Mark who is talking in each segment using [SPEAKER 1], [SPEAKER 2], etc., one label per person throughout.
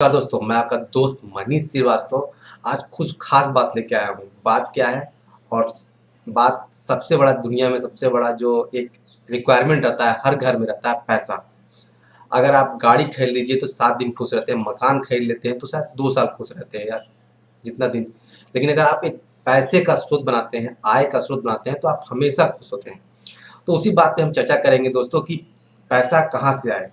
[SPEAKER 1] नमस्कार दोस्तों, मैं आपका दोस्त मनीष श्रीवास्तव आज कुछ खास बात लेके आया हूँ। बात क्या है और बात सबसे बड़ा दुनिया में सबसे बड़ा जो एक रिक्वायरमेंट रहता है, हर घर में रहता है पैसा। अगर आप गाड़ी खरीद लीजिए तो 7 दिन खुश रहते हैं, मकान खरीद लेते हैं तो शायद 2 साल खुश रहते हैं यार, जितना दिन। लेकिन अगर आप एक पैसे का स्रोत बनाते हैं, आय का स्रोत बनाते हैं तो आप हमेशा खुश होते हैं। तो उसी बात पे हम चर्चा करेंगे दोस्तों कि पैसा कहाँ से आए।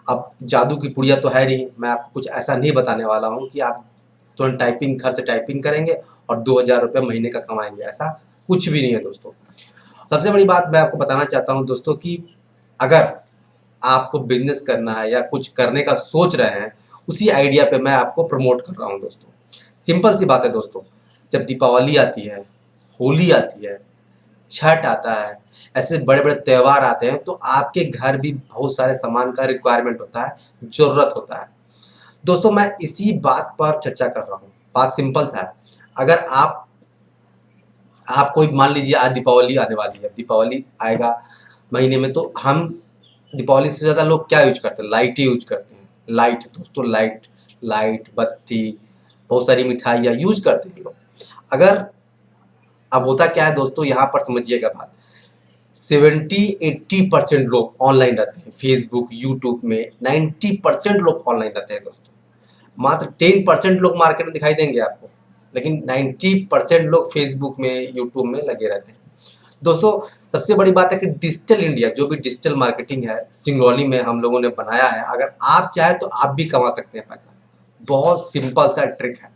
[SPEAKER 1] अब जादू की पुड़िया तो है नहीं, मैं आपको कुछ ऐसा नहीं बताने वाला हूँ कि आप तुरंत टाइपिंग घर से टाइपिंग करेंगे और 2000 रुपये महीने का कमाएंगे, ऐसा कुछ भी नहीं है दोस्तों। सबसे बड़ी बात मैं आपको बताना चाहता हूँ दोस्तों कि अगर आपको बिजनेस करना है या कुछ करने का सोच रहे हैं, उसी आइडिया पे मैं आपको प्रमोट कर रहा हूँ दोस्तों। सिंपल सी बात है दोस्तों, जब दीपावली आती है, होली आती है, छठ आता है, ऐसे बड़े-बड़े त्योहार आते हैं तो आपके घर भी बहुत सारे सामान का रिक्वायरमेंट होता है, ज़रूरत होता है। दोस्तों मैं इसी बात पर चर्चा कर रहा हूँ। बात सिंपल सा है, अगर आप कोई मान लीजिए आज दीपावली आने वाली है, दीपावली आएगा महीने में तो हम दीपावली से ज़्यादा लोग क्या यूज़ करते हैं? लाइट ही यूज़ करते हैं। लाइट दोस्तों, लाइट लाइट, बत्ती, बहुत सारी मिठाइयाँ यूज़ करते हैं लोग। अगर अब होता क्या है दोस्तों, यहाँ पर समझिएगा बात, 70-80% लोग ऑनलाइन रहते हैं। फेसबुक, यूट्यूब में 90% लोग ऑनलाइन रहते हैं दोस्तों। मात्र 10% लोग मार्केट में दिखाई देंगे आपको, लेकिन 90% लोग फेसबुक में, यूट्यूब में लगे रहते हैं। दोस्तों सबसे बड़ी बात है कि डिजिटल इंडिया, जो भी डिजिटल मार्केटिंग है, सिंगरौली में हम लोगों ने बनाया है। अगर आप चाहें तो आप भी कमा सकते हैं पैसा। बहुत सिंपल सा ट्रिक है।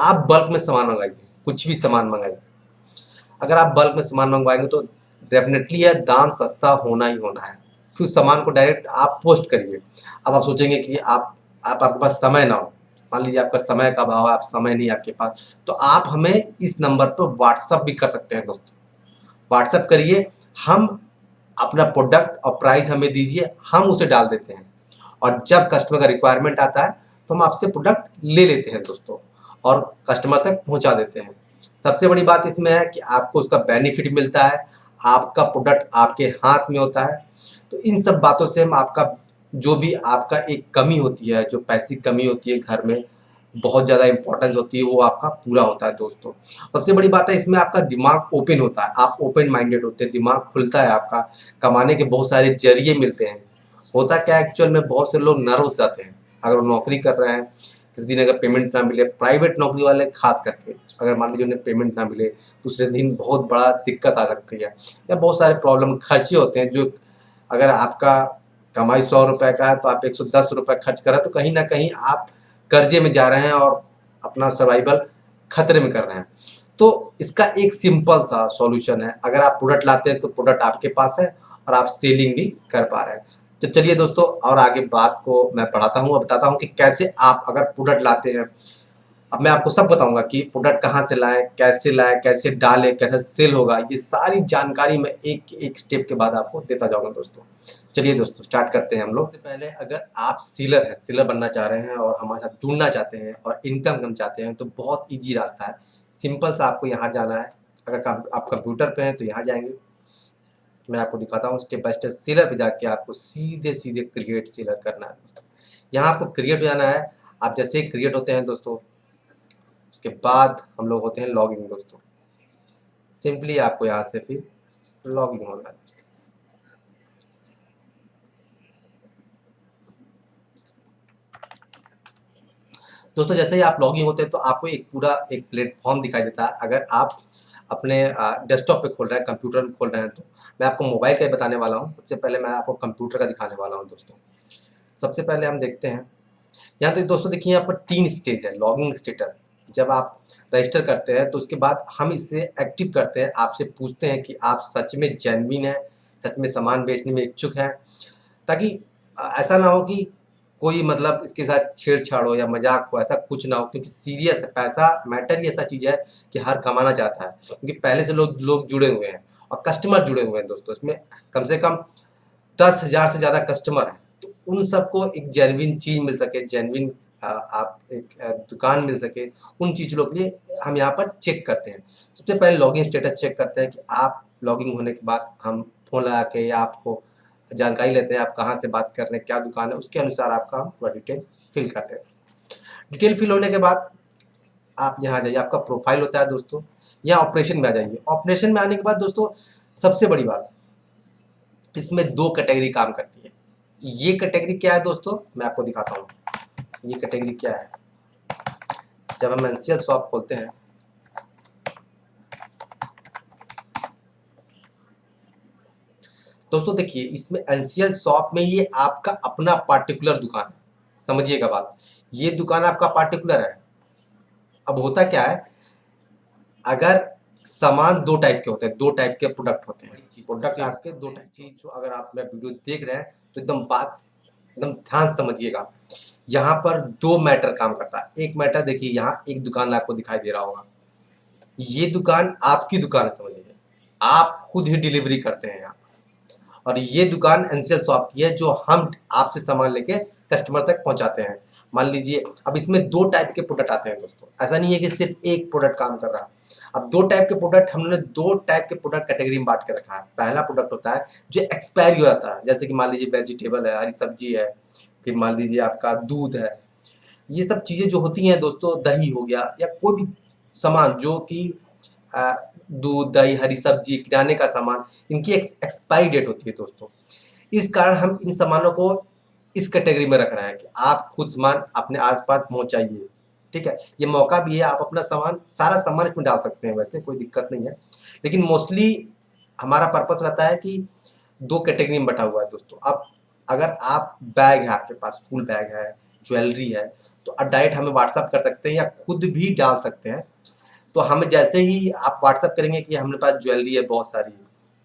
[SPEAKER 1] आप बल्क में सामान मंगाइए, कुछ भी सामान मंगाइए। अगर आप बल्क में सामान मंगवाएंगे तो डेफिनेटली है दाम सस्ता होना ही होना है। फिर उस सामान को डायरेक्ट आप पोस्ट करिए। अब आप सोचेंगे कि आपके पास समय ना हो, मान लीजिए आपका समय का अभाव है, आप समय नहीं है आपके पास, तो आप हमें इस नंबर पर व्हाट्सअप भी कर सकते हैं दोस्तों। व्हाट्सअप करिए, हम अपना प्रोडक्ट और प्राइस हमें दीजिए, हम उसे डाल देते हैं और जब कस्टमर का रिक्वायरमेंट आता है तो हम आपसे प्रोडक्ट ले लेते हैं दोस्तों और कस्टमर तक पहुंचा देते हैं। सबसे बड़ी बात इसमें है कि आपको उसका बेनिफिट मिलता है, आपका प्रोडक्ट आपके हाथ में होता है। तो इन सब बातों से हम आपका जो भी आपका एक कमी होती है, जो पैसे की कमी होती है घर में, बहुत ज़्यादा इम्पोर्टेंस होती है, वो आपका पूरा होता है दोस्तों। सबसे बड़ी बात है इसमें आपका दिमाग ओपन होता है, आप ओपन माइंडेड होते हैं, दिमाग खुलता है आपका, कमाने के बहुत सारे ज़रिए मिलते हैं। होता क्या है एक्चुअल में, बहुत से लोग नर्वस जाते हैं। अगर वो नौकरी कर रहे हैं, किसी दिन अगर पेमेंट ना मिले, प्राइवेट नौकरी वाले खास करके, अगर मान लीजिए उन्हें पेमेंट ना मिले, दूसरे दिन बहुत बड़ा दिक्कत आ सकती है या बहुत सारे प्रॉब्लम खर्चे होते हैं। जो अगर आपका कमाई 100 रुपए का है तो आप 110 रुपए खर्च कर रहे हैं तो कहीं ना कहीं आप कर्जे में जा रहे हैं और अपना सर्वाइवल खतरे में कर रहे हैं। तो इसका एक सिंपल सा सॉल्यूशन है, अगर आप प्रोडक्ट लाते हैं तो प्रोडक्ट आपके पास है और आप सेलिंग भी कर पा रहे हैं। तो चलिए दोस्तों और आगे बात को मैं बढ़ाता हूँ और बताता हूँ कि कैसे आप अगर प्रोडक्ट लाते हैं। अब मैं आपको सब बताऊंगा कि प्रोडक्ट कहाँ से लाएं, कैसे डालें, कैसे सेल होगा, ये सारी जानकारी मैं एक एक स्टेप के बाद आपको देता जाऊंगा दोस्तों। चलिए दोस्तों स्टार्ट करते हैं हम लोग। सबसे पहले अगर आप सीलर हैं, सीलर बनना चाह रहे हैं और हमारे साथ जुड़ना चाहते हैं और इनकम करना चाहते हैं तो बहुत ईजी रास्ता है। सिंपल सा आपको यहाँ जाना है। अगर आप कंप्यूटर पे हैं तो यहाँ जाएंगे, मैं आपको दिखाता हूँ स्टेप बाय स्टेप। सीलर पे जाके आपको सीधे सीधे क्रिएट सीलर करना है दोस्तों। यहाँ आपको क्रिएट हो जाना है। आप जैसे ही क्रिएट होते हैं दोस्तों, उसके बाद हम लोग होते हैं लॉगिन दोस्तों। सिंपली आपको यहाँ से फिर लॉगिन होना है दोस्तों। दोस्तों जैसे ही आप लॉगिन होते हैं तो आपको एक पूरा एक प्लेटफॉर्म दिखाई देता है। अगर आप अपने डेस्कटॉप पे खोल रहे हैं, कंप्यूटर में खोल रहे हैं, तो मैं आपको मोबाइल का ही बताने वाला हूँ। सबसे पहले मैं आपको कंप्यूटर का दिखाने वाला हूँ दोस्तों। सबसे पहले हम देखते हैं यहाँ तो दोस्तों, देखिए यहाँ पर 3 स्टेज है। लॉगिंग स्टेटस, जब आप रजिस्टर करते हैं तो उसके बाद हम इसे एक्टिव करते हैं, आपसे पूछते हैं कि आप सच में जेन्युइन है, सच में सामान बेचने में इच्छुक हैं, ताकि ऐसा ना हो कि कोई मतलब इसके साथ छेड़छाड़ हो या मजाक हो, ऐसा कुछ ना हो। क्योंकि सीरियस है, पैसा मैटर ही ऐसा चीज़ है कि हर कमाना चाहता है, क्योंकि पहले से लोग लोग जुड़े हुए हैं और कस्टमर जुड़े हुए हैं दोस्तों। इसमें कम से कम 10,000 से ज़्यादा कस्टमर हैं, तो उन सबको एक जेन्युइन चीज़ मिल सके, जेन्युइन आप एक दुकान मिल सके, उन चीज़ों के लिए हम यहाँ पर चेक करते हैं। सबसे पहले लॉगिन स्टेटस चेक करते हैं कि आप लॉगिन होने के बाद हम फ़ोन लगा के या आपको जानकारी लेते हैं आप कहाँ से बात कर रहे हैं, क्या दुकान है, उसके अनुसार आपका हम पूरा डिटेल फिल करते हैं। डिटेल फिल होने के बाद आप यहाँ आ जाइए, आपका प्रोफाइल होता है दोस्तों, यहाँ ऑपरेशन में आ जाइए। ऑपरेशन में आने के बाद दोस्तों सबसे बड़ी बात, इसमें 2 कैटेगरी काम करती है। ये कैटेगरी क्या है दोस्तों, मैं आपको दिखाता हूँ ये कैटेगरी क्या है। जब हम एनसीएल शॉप खोलते हैं, दोस्तों देखिए इसमें एनसीएल शॉप में ये आपका अपना पार्टिकुलर दुकान है, समझिएगा बात, ये दुकान आपका पार्टिकुलर है। अब होता क्या है, अगर सामान 2 टाइप के होते हैं, 2 टाइप के प्रोडक्ट होते हैं। प्रोडक्ट आपके 2 टाइप चीज, जो अगर आप मेरा वीडियो देख रहे हैं तो एकदम बात एकदम ध्यान से समझिएगा। यहाँ पर 2 मैटर काम करता है। एक मैटर देखिए, यहाँ एक दुकान आपको दिखाई दे रहा होगा, ये दुकान आपकी दुकान है, समझिए आप खुद ही डिलीवरी करते हैं यहाँ पर। और ये दुकान एनसीएल शॉप की है, जो हम आपसे सामान लेके कस्टमर तक पहुंचाते हैं। मान लीजिए अब इसमें 2 टाइप के प्रोडक्ट आते हैं दोस्तों, ऐसा नहीं है कि सिर्फ एक प्रोडक्ट काम कर रहा है। अब 2 टाइप के प्रोडक्ट हमने 2 टाइप के प्रोडक्ट कैटेगरी में बांट के रखा है। पहला प्रोडक्ट होता है जो एक्सपायरी हो जाता है, जैसे कि मान लीजिए वेजिटेबल है, हरी सब्जी है, फिर मान लीजिए आपका दूध है। ये सब चीज़ें जो होती हैं दोस्तों, दही हो गया या कोई भी सामान जो कि दूध, दही, हरी सब्जी, किराने का सामान, इनकी एक्सपायरी डेट होती है दोस्तों। इस कारण हम इन सामानों को इस कैटेगरी में रख रहे हैं कि आप खुद सामान अपने आसपास पहुंचाइए, ठीक है। ये मौका भी है, आप अपना सामान, सारा सामान इसमें डाल सकते हैं, वैसे कोई दिक्कत नहीं है। लेकिन मोस्टली हमारा पर्पस रहता है कि 2 कैटेगरी में बटा हुआ है दोस्तों। अब अगर आप बैग है, आपके पास स्कूल बैग है, ज्वेलरी है, तो आप डायरेक्ट हमें व्हाट्सअप कर सकते हैं या खुद भी डाल सकते हैं। तो हम जैसे ही आप व्हाट्सअप करेंगे कि हमारे पास ज्वेलरी है बहुत सारी,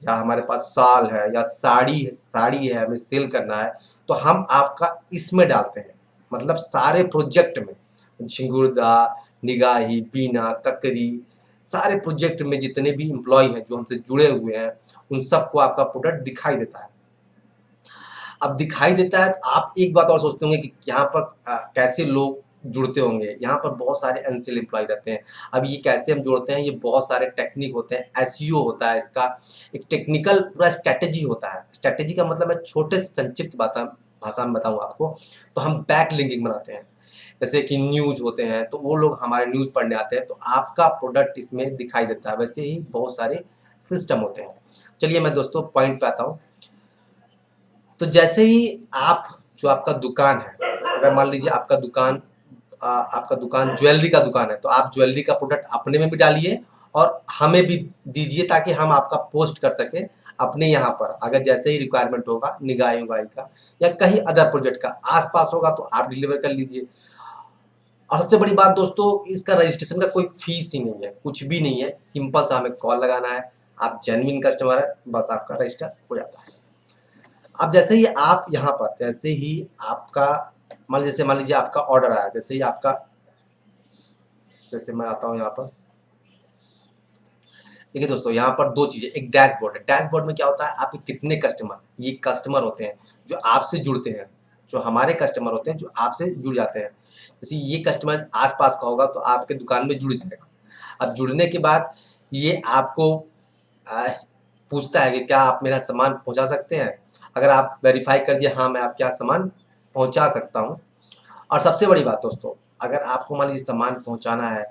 [SPEAKER 1] या हमारे पास शाल है या साड़ी है, हमें सेल करना है, तो हम आपका इसमें डालते हैं। मतलब सारे प्रोजेक्ट में, झिंगुरदा, निगाही, बीना, ककरी, सारे प्रोजेक्ट में जितने भी एम्प्लॉय हैं जो हमसे जुड़े हुए हैं, उन सबको आपका प्रोडक्ट दिखाई देता है। अब दिखाई देता है तो आप एक बात और सोचते होंगे कि यहाँ पर कैसे लोग जुड़ते होंगे। यहाँ पर बहुत सारे एनसीएल एम्प्लॉय रहते हैं। अब ये कैसे हम जोड़ते हैं, ये बहुत सारे टेक्निक होते हैं, एसईओ होता है इसका, एक टेक्निकल पूरा स्ट्रैटेजी होता है। स्ट्रैटेजी का मतलब है, छोटे से संक्षिप्त भाषा में बताऊँ आपको, तो हम बैक लिंकिंग बनाते हैं। जैसे कि न्यूज़ होते हैं तो वो लोग हमारे न्यूज़ पढ़ने आते हैं, तो आपका प्रोडक्ट इसमें दिखाई देता है। वैसे ही बहुत सारे सिस्टम होते हैं। चलिए मैं दोस्तों पॉइंट पे आता हूँ। तो जैसे ही आप, जो आपका दुकान है, अगर मान लीजिए आपका दुकान ज्वेलरी का दुकान है, तो आप ज्वेलरी का प्रोडक्ट अपने में भी डालिए और हमें भी दीजिए, ताकि हम आपका पोस्ट कर सके अपने यहाँ पर। अगर जैसे ही रिक्वायरमेंट होगा निगाही उगाही का या कहीं अदर प्रोजेक्ट का आसपास होगा, तो आप डिलीवर कर लीजिए। और सबसे बड़ी बात दोस्तों, इसका रजिस्ट्रेशन का कोई फीस ही नहीं है, कुछ भी नहीं है। सिंपल सा हमें कॉल लगाना है, आप जेन्युइन कस्टमर है, बस आपका रजिस्टर हो जाता है। अब जैसे ही आप यहाँ पर, जैसे ही आपका मान लीजिए आपका ऑर्डर आया, जैसे ही आपका, जैसे मैं आता हूँ यहाँ पर, देखिए दोस्तों यहाँ पर 2 चीज़ें, एक डैशबोर्ड है। डैशबोर्ड में क्या होता है, आपके कितने कस्टमर, ये कस्टमर होते हैं जो आपसे जुड़ते हैं, जो हमारे कस्टमर होते हैं जो आपसे जुड़ जाते हैं। जैसे ये कस्टमर आसपास का होगा तो आपके दुकान में जुड़ जाएगा। अब जुड़ने के बाद ये आपको आ, पूछता है कि क्या आप मेरा सामान पहुंचा सकते हैं। अगर आप वेरीफाई कर दिए हाँ मैं आपके यहाँ सामान पहुंचा सकता हूं। और सबसे बड़ी बात दोस्तों, अगर आपको मान लीजिए सामान पहुंचाना है,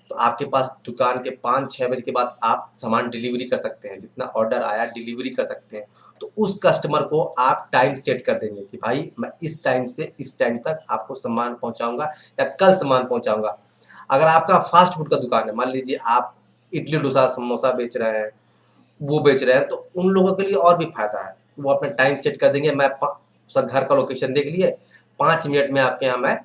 [SPEAKER 1] तो आपके पास दुकान के 5-6 बजे के बाद आप सामान डिलीवरी कर सकते हैं। जितना ऑर्डर आया डिलीवरी कर सकते हैं। तो उस कस्टमर को आप टाइम सेट कर देंगे कि भाई मैं इस टाइम से इस टाइम तक आपको सामान पहुंचाऊंगा या कल सामान पहुंचाऊंगा। अगर आपका फास्ट फूड का दुकान है, मान लीजिए आप इडली डोसा समोसा बेच रहे हैं, वो बेच रहे हैं, तो उन लोगों के लिए और भी फायदा है। वो अपना टाइम सेट कर देंगे, मैं सब घर का लोकेशन देख लिए, 5 मिनट में आपके यहाँ मैं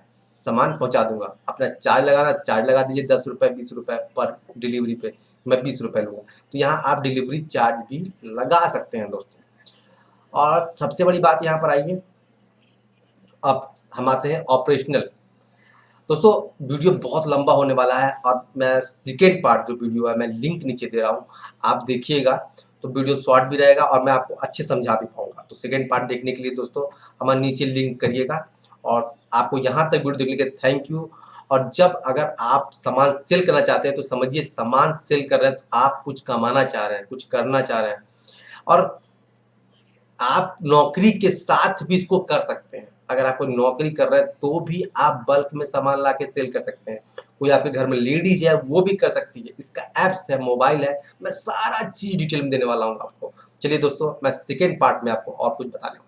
[SPEAKER 1] सामान पहुंचा दूंगा। अपना चार्ज लगाना, चार्ज लगा दीजिए 10 रुपये 20 रुपये पर डिलीवरी पे, मैं 20 रुपये लूँगा। तो यहाँ आप डिलीवरी चार्ज भी लगा सकते हैं दोस्तों। और सबसे बड़ी बात यहाँ पर आई है, अब हम आते हैं ऑपरेशनल। दोस्तों वीडियो बहुत लंबा होने वाला है और मैं सेकेंड पार्ट जो वीडियो है मैं लिंक नीचे दे रहा हूँ, आप देखिएगा तो वीडियो शॉर्ट भी रहेगा और मैं आपको अच्छे समझा भी पाऊंगा। तो सेकेंड पार्ट देखने के लिए दोस्तों हमारे नीचे लिंक करिएगा। और आपको यहाँ तक वीडियो देखने के लिए थैंक यू। और जब अगर आप सामान सेल करना चाहते हैं तो समझिए सामान सेल कर रहे हैं तो आप कुछ कमाना चाह रहे हैं, कुछ करना चाह रहे हैं, और आप नौकरी के साथ भी इसको कर सकते हैं। अगर आप कोई नौकरी कर रहे हैं तो भी आप बल्क में सामान ला के सेल कर सकते हैं। कोई आपके घर में लेडीज है वो भी कर सकती है। इसका ऐप्स है, मोबाइल है, मैं सारा चीज डिटेल में देने वाला हूँ आपको। चलिए दोस्तों, मैं सेकेंड पार्ट में आपको और कुछ बताने वाला हूँ।